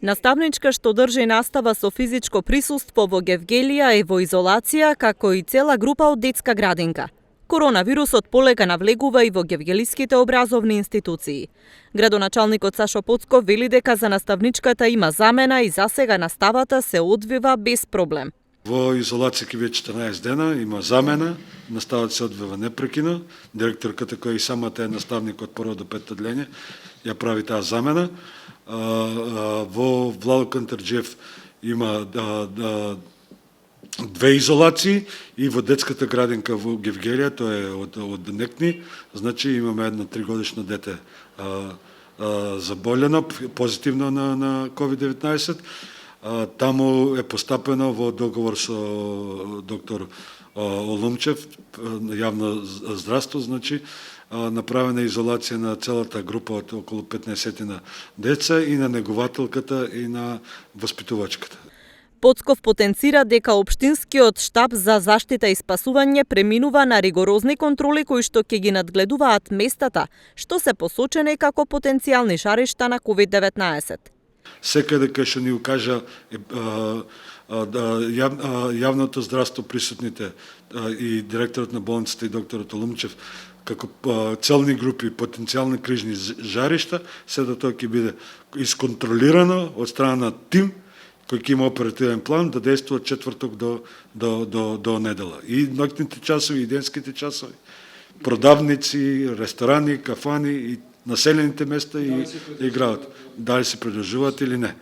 Наставничка што држи настава со физичко присуство во Гевгелија е во изолација, како и цела група од детска градинка. Коронавирусот полека навлегува и во гевгелиските образовни институции. Градоначалникот Сашо Поцков вели дека за наставничката има замена и засега наставата се одвива без проблем. Во изолација ќе веќе 14 дена, има замена, наставата се одвива непрекино. Директорката која и самата е наставник од прво до пето одделение ја прави таа замена. Во Владо Кантарџиев има две изолации и во детската градинка во Гевгелија, тоа е од Некни, значи имаме едно 3-годишно дете заболено, позитивно на COVID-19. Таму е постапено во договор со доктор Олумчев, јавно здравство, значи, направена изолација на целата група од околу 15 на деца и на негователката и на воспитувачката. Поцков потенцира дека општинскиот штаб за заштита и спасување преминува на ригорозни контроли кои што ќе ги надгледуваат местата, што се посочени како потенцијални жаришта на COVID-19. Секаде кај што ни укажа јавното здравство присутните и директорот на болницата и докторот Олумчев, како целни групи потенцијални крижни жаришта, седа тоа ќе биде исконтролирано од страна на тим кој ќе има оперативен план да действува од четврток до недела. И ноќните часови, и денските часови, продавници, ресторани, кафани и населените места и градот. Дали се придржуваат или не.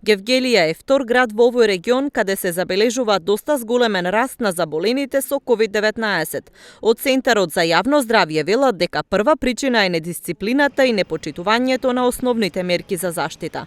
Гевгелија е втор град во овој регион каде се забележува доста зголемен раст на заболените со COVID-19. Од Центарот за јавно здравје велат дека прва причина е недисциплината и непочитувањето на основните мерки за заштита.